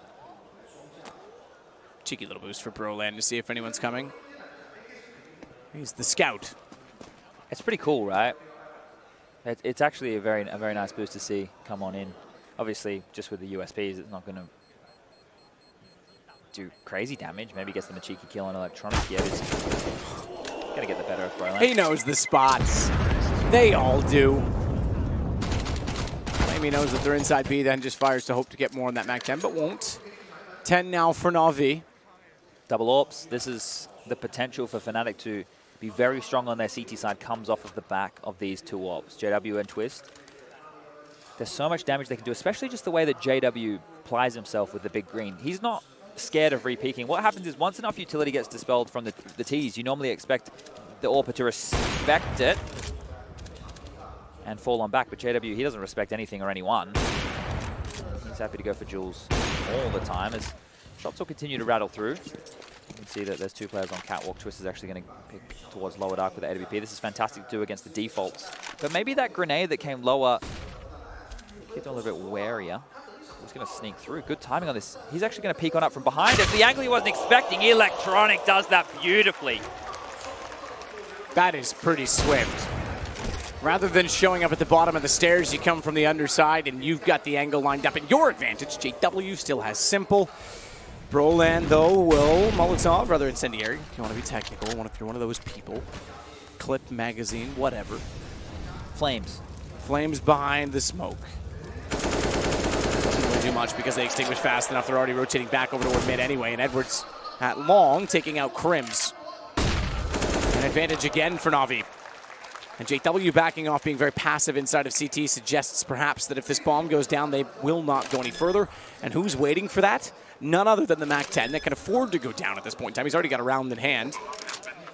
Cheeky little boost for Broland to see if anyone's coming. He's the scout. It's pretty cool, right? It's actually a very nice boost to see come on in. Obviously, just with the USPs, it's not going to do crazy damage. Maybe gets them a cheeky kill on Electronic. Yeah, Gonna get the better of Broland. He knows the spots. They all do. Flamey knows that they're inside B, then just fires to hope to get more on that Mac 10, but won't. 10 now for NaVi. Double AWPs. This is the potential for Fnatic to be very strong on their CT side, comes off of the back of these two AWPs, JW and Twist. There's so much damage they can do, especially just the way that JW plies himself with the big green. He's not scared of re-peeking. What happens is once enough utility gets dispelled from the T's, you normally expect the AWPer to respect it and fall on back, but JW, he doesn't respect anything or anyone. He's happy to go for Jules all the time as shots will continue to rattle through. You can see that there's two players on catwalk. Twist is actually going to pick towards lower dark with the AWP. This is fantastic to do against the defaults. But maybe that grenade that came lower, get them a little bit warier. He's going to sneak through. Good timing on this. He's actually going to peek on up from behind it. The angle he wasn't expecting. Electronic does that beautifully. That is pretty swift. Rather than showing up at the bottom of the stairs, you come from the underside and you've got the angle lined up in your advantage. JW still has Simple. Broland, though, will Molotov, rather incendiary. If you want to be technical, if you're one of those people. Clip, magazine, whatever. Flames. Flames behind the smoke. Doesn't really do much because they extinguish fast enough. They're already rotating back over toward mid anyway, and Edwards at long, taking out Crims. An advantage again for NaVi. And JW backing off, being very passive inside of CT, suggests perhaps that if this bomb goes down, they will not go any further. And who's waiting for that? None other than the Mac 10 that can afford to go down at this point in time. He's already got a round in hand.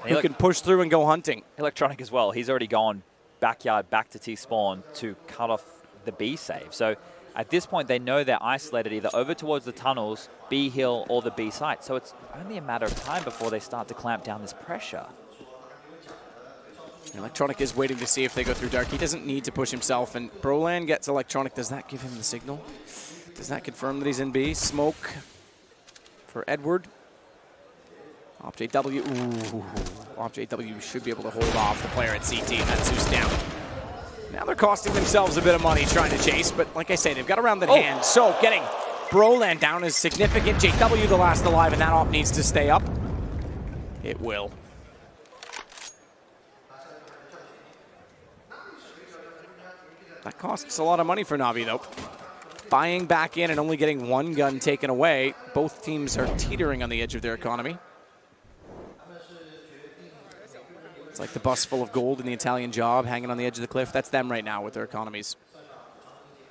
Who can push through and go hunting. Electronic as well. He's already gone backyard back to T-spawn to cut off the B save. So at this point, they know they're isolated either over towards the tunnels, B hill, or the B site. So it's only a matter of time before they start to clamp down this pressure. Electronic is waiting to see if they go through dark. He doesn't need to push himself, and Broland gets Electronic. Does that give him the signal? Does that confirm that he's in B? Smoke for Edward. OpJW, ooh. OpJW should be able to hold off the player at CT, and that's Zeus down. Now they're costing themselves a bit of money trying to chase, but like I say, they've got a round in hand. So getting Broland down is significant. JW the last alive, and that op needs to stay up. It will. That costs a lot of money for NaVi, though. Buying back in and only getting one gun taken away. Both teams are teetering on the edge of their economy. It's like the bus full of gold in the Italian Job hanging on the edge of the cliff. That's them right now with their economies.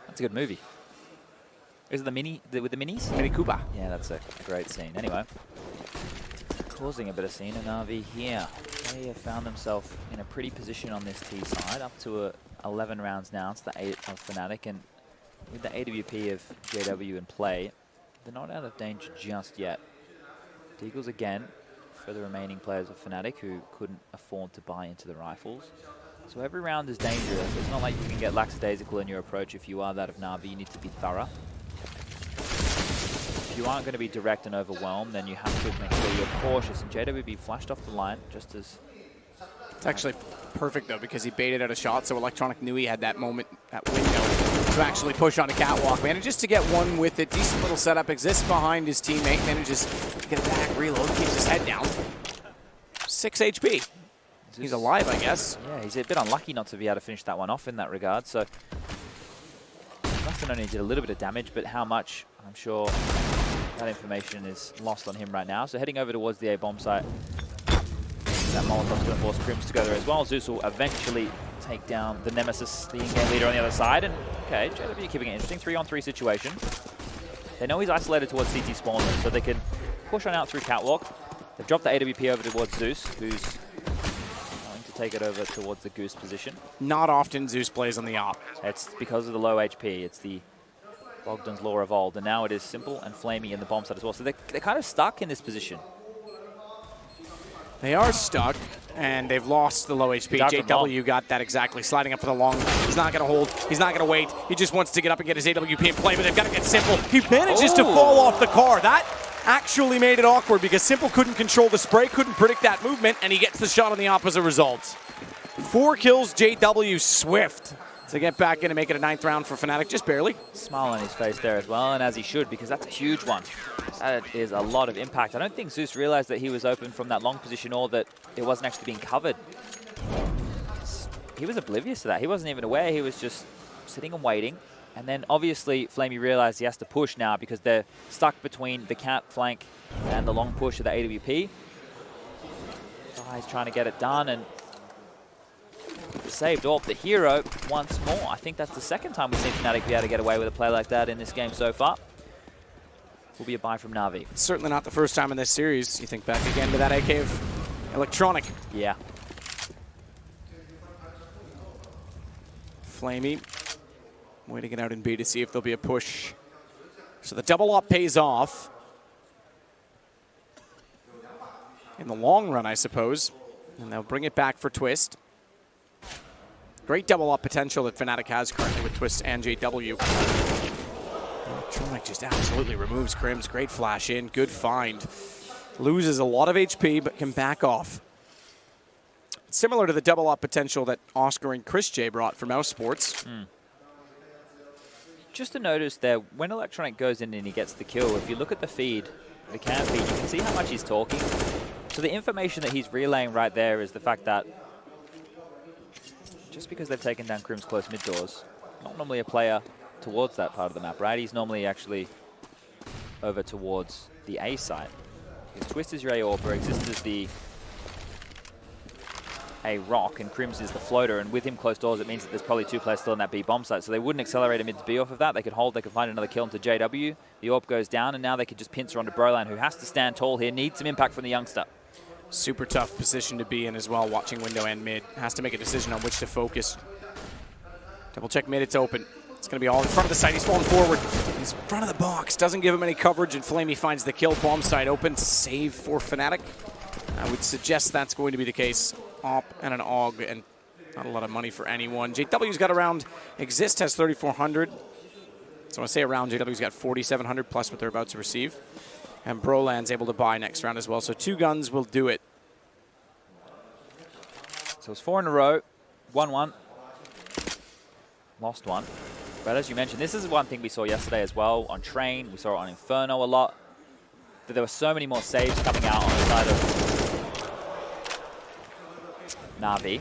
That's a good movie. Is it the mini, with the minis? Mini Cooper. Yeah, that's a great scene. Anyway, causing a bit of scene in NaVi here. They have found themselves in a pretty position on this T side, up to 11 rounds now. It's the 8 of Fnatic, and with the AWP of JW in play, they're not out of danger just yet. Deagles again for the remaining players of Fnatic who couldn't afford to buy into the rifles. So every round is dangerous. It's not like you can get lackadaisical in your approach. If you are that of NaVi, you need to be thorough. If you aren't going to be direct and overwhelmed, then you have to make sure you're cautious. And JW be flashed off the line just as... It's actually perfect, though, because he baited out a shot, so Electronic knew he had that moment, that window, to actually push on a catwalk. Manages to get one with it. Decent little setup. Exists behind his teammate. Manages to get a back reload. Keeps his head down. 6 HP. He's alive, I guess. Yeah, he's a bit unlucky not to be able to finish that one off in that regard. So must have only did a little bit of damage, but how much, I'm sure that information is lost on him right now. So heading over towards the A-bomb site. That Molotov's going to force Crims to go there as well. Zeus will eventually take down the Nemesis, the in-game leader on the other side. And okay, JW keeping it interesting. 3-on-3 situation. They know he's isolated towards CT spawn, so they can push on out through catwalk. They've dropped the AWP over towards Zeus, who's going to take it over towards the Goose position. Not often Zeus plays on the op. It's because of the low HP. It's the Bogdan's Law evolved, and now it is Simple and Flamey in the bomb side as well. So they're kind of stuck in this position. They are stuck, and they've lost the low HP. JW got that exactly. Sliding up for the long. He's not going to hold. He's not going to wait. He just wants to get up and get his AWP in play, but they've got to get Simple. He manages to fall off the car. That actually made it awkward because Simple couldn't control the spray, couldn't predict that movement, and he gets the shot on the op as a result. 4 kills, JW swift. to get back in and make it a 9th round for fnatic, just barely. Smile on his face there as well, and as he should, because that's a huge one. That is a lot of impact. I don't think Zeus realized that he was open from that long position or that it wasn't actually being covered. He was oblivious to that. He wasn't even aware. He was just sitting and waiting. And then obviously Flamey realized he has to push now because they're stuck between the cap flank and the long push of the AWP. He's trying to get it done and saved off the hero once more. I think that's the second time we've seen fnatic be able to get away with a play like that in this game so far. Will be a buy from NaVi. It's certainly not the first time in this series. You think back again to that AK of Electronic. Yeah. Flamey waiting it out in B to see if there'll be a push. So the double up pays off. In the long run, I suppose. And they'll bring it back for Twist. Great double up potential that fnatic has currently with Twist and JW. Electronic just absolutely removes Crims. Great flash in, good find. Loses a lot of HP, but can back off. Similar to the double up potential that Oscar and Chris J brought from Mouse Sports. Just to notice there, when Electronic goes in and he gets the kill, if you look at the feed, the cam feed, you can see how much he's talking. So the information that he's relaying right there is the fact that just because they've taken down Crim's close mid doors, not normally a player towards that part of the map, right? He's normally actually over towards the A side. Because Twist is your A AWP, Exist is the A rock, and Crims is the floater, and with him close doors, it means that there's probably 2 players still in that B bomb site, so they wouldn't accelerate a mid to B off of that. They could hold, they could find another kill into JW. The AWP goes down, and now they could just pincer onto Brolan, who has to stand tall here, needs some impact from the youngster. Super tough position to be in as well, watching window and mid. Has to make a decision on which to focus. Double check mid, it's open. It's going to be all in front of the site. He's falling forward. He's in front of the box. Doesn't give him any coverage, and Flamey finds the kill. Bomb site open. Save for fnatic. I would suggest that's going to be the case. Op and an AUG, and not a lot of money for anyone. JW's got around, Exist has 3,400. So I say around, JW's got 4,700 plus what they're about to receive. And Brolan's able to buy next round as well. So 2 guns will do it. So it's 4 in a row. 1-1. Lost one. But as you mentioned, this is one thing we saw yesterday as well on Train. We saw it on Inferno a lot. That there were so many more saves coming out on the side of NaVi.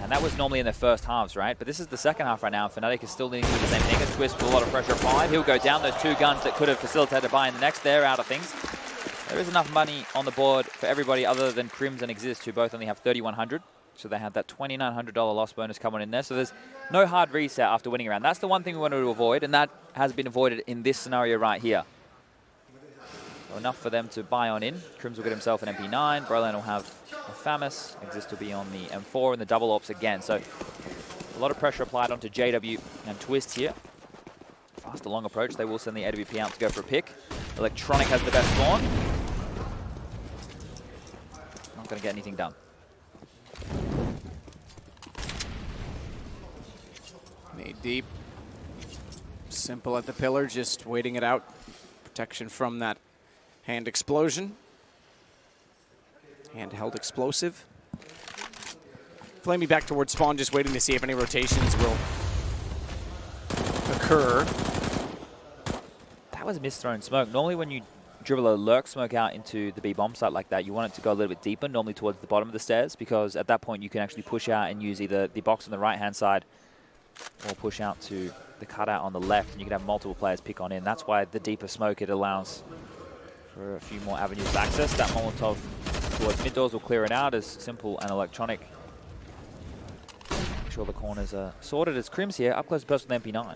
And that was normally in the first halves, right? But this is the second half right now. Fnatic is still needing to do the same thing. A Twist with a lot of pressure applied. He'll go down. Those 2 guns that could have facilitated buy in the next, they're out of things. There is enough money on the board for everybody other than Crims and Exist, who both only have 3,100. So they had that $2,900 loss bonus coming in there. So there's no hard reset after winning a round. That's the one thing we wanted to avoid, and that has been avoided in this scenario right here. So enough for them to buy on in. Crims will get himself an MP9. Brolan will have a Famus. Exist will be on the M4 and the double ops again. So a lot of pressure applied onto JW and Twist here. Faster long approach. They will send the AWP out to go for a pick. Electronic has the best spawn. Not going to get anything done. Made deep. Simple at the pillar, just waiting it out. Protection from that hand explosion. Handheld explosive. Flamey back towards spawn, just waiting to see if any rotations will occur. That was a misthrown smoke. Normally when you dribble a lurk smoke out into the B bomb site like that, you want it to go a little bit deeper, normally towards the bottom of the stairs, because at that point you can actually push out and use either the box on the right-hand side or push out to the cutout on the left, and you can have multiple players pick on in. That's why the deeper smoke, it allows for a few more avenues of access. That Molotov towards mid doors will clear it out as Simple and Electronic. Make sure the corners are sorted as Crims here, up close and personal with MP9.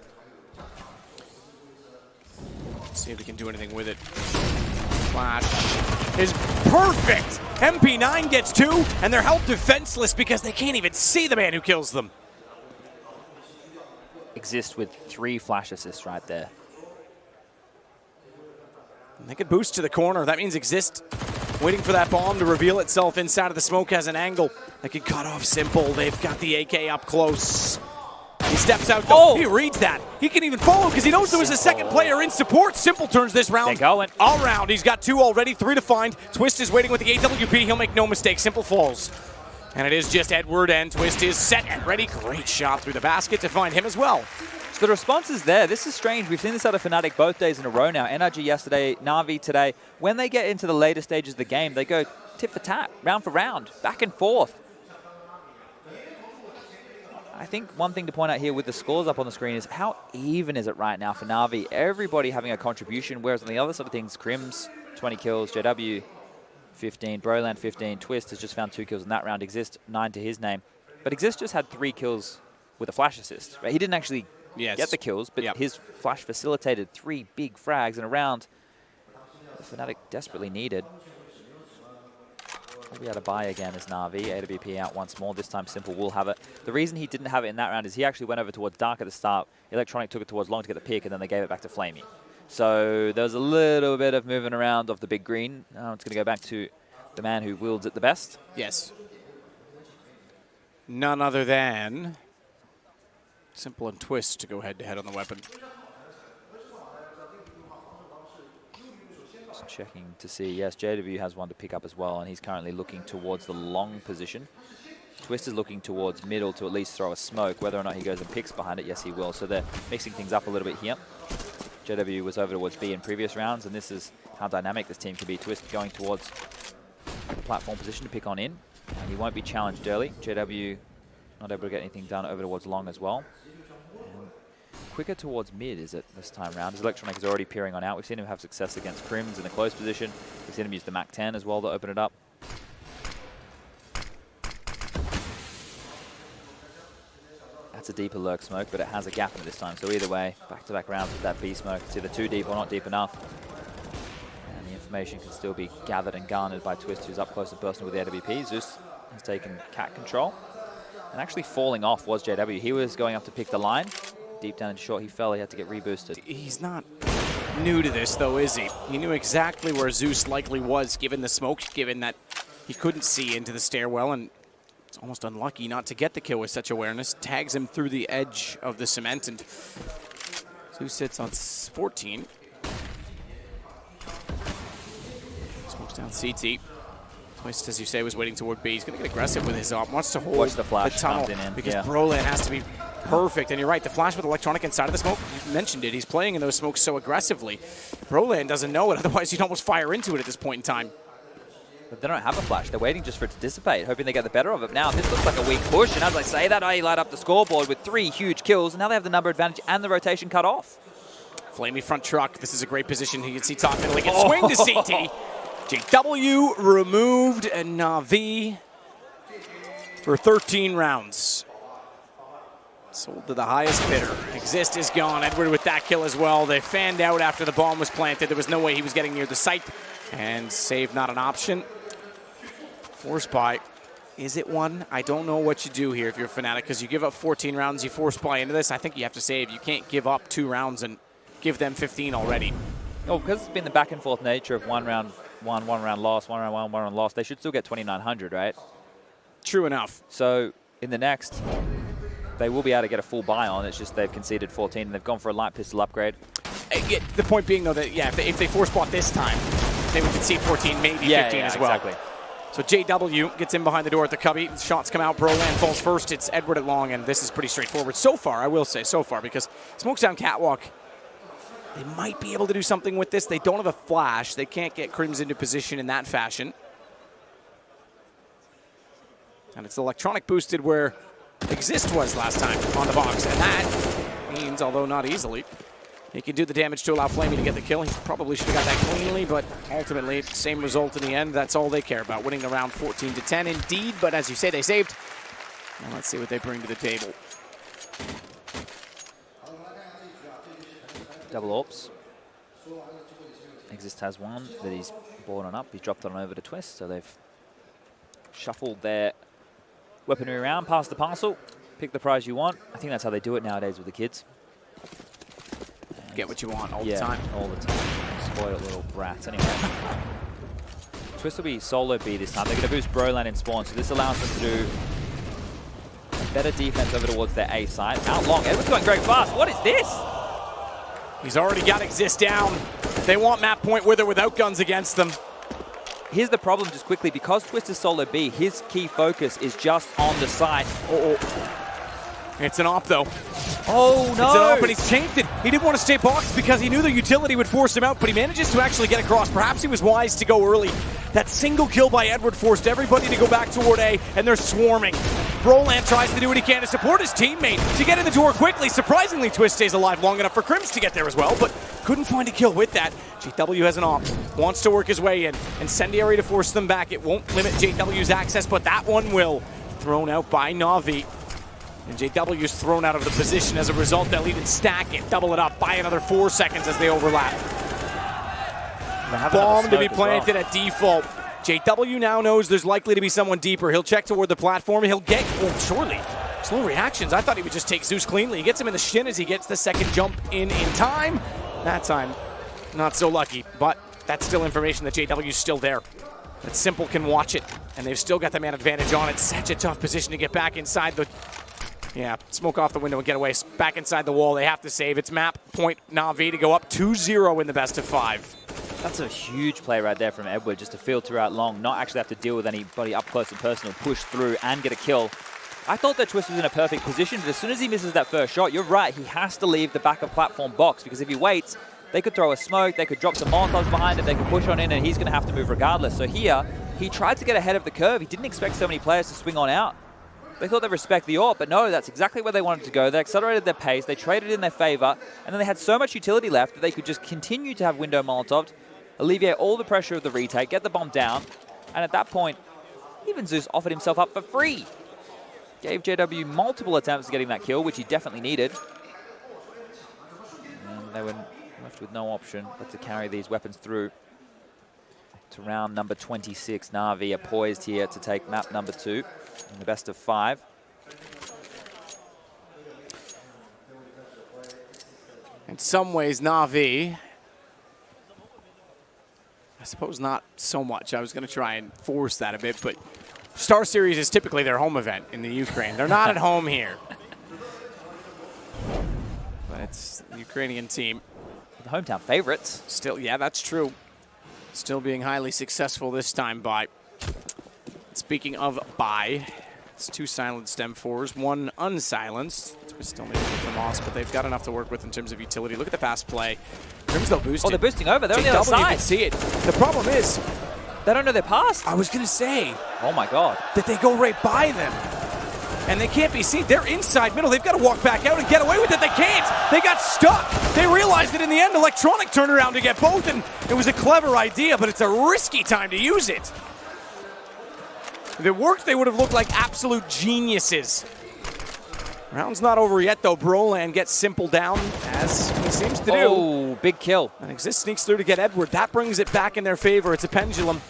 Let's see if we can do anything with it. Flash is perfect! MP9 gets 2, and they're held defenseless because they can't even see the man who kills them. Exist with 3 flash assists right there. And they could boost to the corner. That means Exist waiting for that bomb to reveal itself inside of the smoke has an angle that could cut off Simple. They've got the AK up close. He steps out. Oh! He reads that. He can even follow because he knows there was a second player in support. Simple turns this round They're going all round. He's got 2 already, 3 to find. Twist is waiting with the AWP. He'll make no mistake. Simple falls. And it is just Edward, and Twist is set and ready. Great shot through the basket to find him as well. So the response is there. This is strange. We've seen this out of fnatic both days in a row now. NRG yesterday, NaVi today. When they get into the later stages of the game, they go tit for tat, round for round, back and forth. I think one thing to point out here with the scores up on the screen is how even is it right now for NaVi? Everybody having a contribution, whereas on the other side of things, Crims, 20 kills, JW, 15, Broland 15, Twist has just found 2 kills in that round, Exist 9 to his name. But Exist just had 3 kills with a flash assist. Right? He didn't actually get the kills, but his flash facilitated 3 big frags in a round the fnatic desperately needed. We'll be able to buy again as NaVi. AWP out once more. This time Simple will have it. The reason he didn't have it in that round is he actually went over towards Dark at the start. Electronic took it towards Long to get the pick, and then they gave it back to Flamey. So there was a little bit of moving around of the big green. It's going to go back to the man who wields it the best. Yes. None other than Simple and Twist to go head-to-head on the weapon. Just checking to see. Yes, JW has one to pick up as well, and he's currently looking towards the long position. Twist is looking towards middle to at least throw a smoke. Whether or not he goes and picks behind it, yes, he will. So they're mixing things up a little bit here. JW was over towards B in previous rounds, and this is how dynamic this team can be. Twist going towards the platform position to pick on in, and he won't be challenged early. JW not able to get anything done over towards long as well. And quicker towards mid is it this time round, as Electronic is already peering on out. We've seen him have success against Crims in the close position. We've seen him use the Mac 10 as well to open it up. That's a deeper lurk smoke, but it has a gap in it this time. So either way, back-to-back rounds with that B smoke. It's either too deep or not deep enough. And the information can still be gathered and garnered by Twist, who's up close and personal with the AWP. Zeus has taken cat control. And actually falling off was JW. He was going up to pick the line. Deep down and short, he fell. He had to get reboosted. He's not new to this, though, is he? He knew exactly where Zeus likely was, given the smoke, given that he couldn't see into the stairwell, and it's almost unlucky not to get the kill with such awareness. Tags him through the edge of the cement, and Zeus sits on 14. Smokes down CT. Twist, as you say, was waiting toward B. He's going to get aggressive with his op. Wants to hold the flash tunnel in, because Broland has to be perfect. And you're right, the flash with Electronic inside of the smoke, you mentioned it. He's playing in those smokes so aggressively. Broland doesn't know it, otherwise you'd almost fire into it at this point in time. But they don't have a flash. They're waiting just for it to dissipate, hoping they get the better of it. Now, this looks like a weak push, and as I say that, I light up the scoreboard with 3 huge kills, and now they have the number advantage and the rotation cut off. Flamey front truck. This is a great position. You can see top middle. He can swing to CT. JW removed, and NaVi for 13 rounds. Sold to the highest bidder. Exist is gone. Edward with that kill as well. They fanned out after the bomb was planted. There was no way he was getting near the site. And save not an option. Force buy. Is it one? I don't know what you do here if you're a Fnatic, because you give up 14 rounds, you force buy into this. I think you have to save. You can't give up 2 rounds and give them 15 already. Oh, because it's been the back and forth nature of 1 round won, 1 round lost, 1 round won, 1 round lost. They should still get 2,900, right? True enough. So in the next, they will be able to get a full buy on. It's just they've conceded 14 and they've gone for a light pistol upgrade. The point being, though, that if they force bought this time, they would concede 14, maybe 15 as well. Exactly. So JW gets in behind the door at the cubby. Shots come out. Broland falls first. It's Edward at long, and this is pretty straightforward so far, I will say, so far, because Smokes down Catwalk. They might be able to do something with this. They don't have a flash. They can't get Crims into position in that fashion. And it's Electronic boosted where Exist was last time on the box. And that means, although not easily, he can do the damage to allow Flamey to get the kill. He probably should have got that cleanly, but ultimately, same result in the end. That's all they care about, winning the round 14-10 indeed. But as you say, they saved. Now let's see what they bring to the table. Double AWPs. Exist has one that he's brought on up. He's dropped on over to Twist, so they've shuffled their weaponry around, passed the parcel, pick the prize you want. I think that's how they do it nowadays with the kids. And get what you want all the time. All the time. Spoiled little brats. Anyway. Twist will be solo B this time. They're going to boost Broland in spawn, so this allows them to do better defense over towards their A side. Out long. Edward's going great fast. What is this? He's already got Exist down. They want map point with or without guns against them. here's the problem just quickly. Because Twist is solo B, his key focus is just on the side. It's an op, though. Oh, no. It's an op, and he's changed it. He didn't want to stay boxed because he knew the utility would force him out, but he manages to actually get across. Perhaps he was wise to go early. That single kill by Edward forced everybody to go back toward A, and they're swarming. Broland tries to do what he can to support his teammate, to get in the door quickly. Surprisingly, Twist stays alive long enough for Crims to get there as well, but couldn't find a kill with that. JW has an op, wants to work his way in. Incendiary to force them back. It won't limit JW's access, but that one will. Thrown out by NaVi. And JW's thrown out of the position. As a result, they'll even stack it, double it up, by another 4 seconds as they overlap. Bomb to be planted at default. JW now knows there's likely to be someone deeper. He'll check toward the platform. He'll get, surely, slow reactions. I thought he would just take Zeus cleanly. He gets him in the shin as he gets the second jump in time. That time, not so lucky, but that's still information that JW's still there. That Simple can watch it, and they've still got the man advantage on it. Such a tough position to get back inside the... Yeah, smoke off the window and get away. Back inside the wall, they have to save. It's map point NaVi to go up 2-0 in the best of 5. That's a huge play right there from Edward, just to filter out long, not actually have to deal with anybody up close and personal, push through and get a kill. I thought that Twist was in a perfect position, but as soon as he misses that first shot, you're right, he has to leave the backup platform box, because if he waits, they could throw a smoke, they could drop some Molotovs behind him, they could push on in, and he's going to have to move regardless. So here, he tried to get ahead of the curve. He didn't expect so many players to swing on out. They thought they'd respect the AWP, but no, that's exactly where they wanted to go. They accelerated their pace, they traded in their favor, and then they had so much utility left that they could just continue to have window Molotovs, alleviate all the pressure of the retake, get the bomb down, and at that point, even Zeus offered himself up for free. Gave JW multiple attempts at getting that kill, which he definitely needed. And they were left with no option but to carry these weapons through to round number 26. NaVi are poised here to take map number 2 in the best of 5. In some ways, NaVi, I suppose not so much. I was going to try and force that a bit, but StarSeries is typically their home event in the Ukraine. They're not at home here. But it's the Ukrainian team. The hometown favorites. Still, yeah, that's true. Still being highly successful this time by. Speaking of by, it's 2 silenced M4s, 1 unsilenced. We still need to get them off, but they've got enough to work with in terms of utility. Look at the fast play. Crims, they'll boost it. Oh, they're boosting over. They're on the other side. You can see it. The problem is, they don't know they're past. I was going to say. Oh, my God. That they go right by them. And they can't be seen. They're inside middle. They've got to walk back out and get away with it. They can't. They got stuck. They realized it in the end. Electronic turned around to get both, and it was a clever idea, but it's a risky time to use it. If it worked, they would have looked like absolute geniuses. Round's not over yet, though. Broland gets Simple down, as he seems to do. Oh, big kill. And Exist sneaks through to get Edward. That brings it back in their favor. It's a pendulum.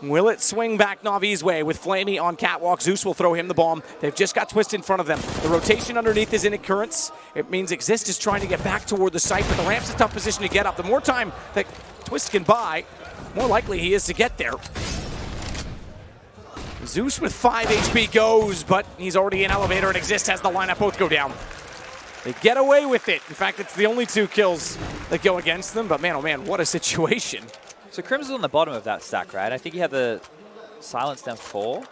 Will it swing back NaVi's way with Flamey on catwalk? Zeus will throw him the bomb. They've just got Twist in front of them. The rotation underneath is in occurrence. It means Exist is trying to get back toward the site, but the ramp's a tough position to get up. The more time that Twist can buy, more likely he is to get there. Zeus with 5 HP goes, but he's already in elevator, and Exist has the lineup both go down. They get away with it. In fact, it's the only 2 kills that go against them, but man, oh man, what a situation. So Crims is on the bottom of that stack, right? I think he had the silenced M4.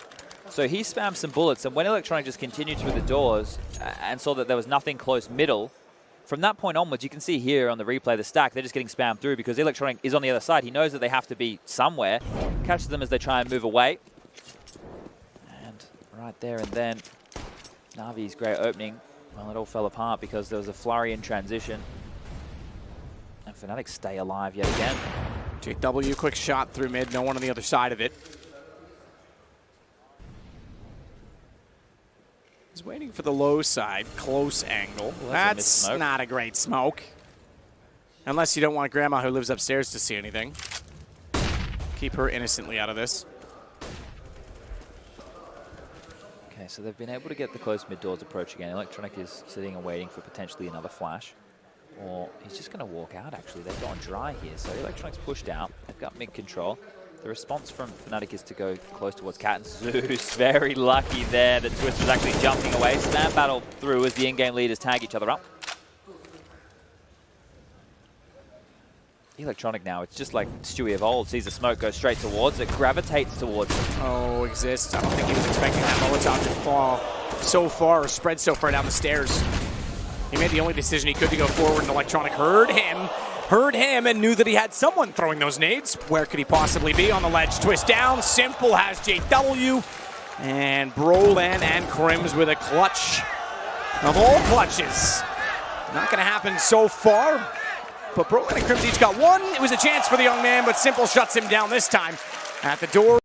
So he spammed some bullets, and when Electronic just continued through the doors and saw that there was nothing close middle, from that point onwards, you can see here on the replay, the stack, they're just getting spammed through because Electronic is on the other side. He knows that they have to be somewhere. Catches them as they try and move away. And right there and then, NaVi's great opening, well, it all fell apart because there was a flurry in transition. And fnatic stay alive yet again. JW, quick shot through mid, no one on the other side of it. He's waiting for the low side, close angle. Well, that's not a great smoke. Unless you don't want Grandma who lives upstairs to see anything. Keep her innocently out of this. Okay, so they've been able to get the close mid doors approach again. Electronic is sitting and waiting for potentially another flash. Or he's just going to walk out, actually. They've gone dry here. So Electronic's pushed out. They've got mid control. The response from fnatic is to go close towards Cat and Zeus. Very lucky there that Twist was actually jumping away. Spam battle through as the in-game leaders tag each other up. Electronic now, it's just like Stewie of old. Sees the smoke go straight towards it, gravitates towards it. Oh, exists. I don't think he was expecting that Molotov to fall so far or spread so far down the stairs. He made the only decision he could to go forward, and Electronic heard him, and knew that he had someone throwing those nades. Where could he possibly be? On the ledge, twist down. Simple has JW, and Brolan and Crims with a clutch of all clutches. Not going to happen so far. But Brolan and Crims each got one. It was a chance for the young man, but Simple shuts him down this time at the door.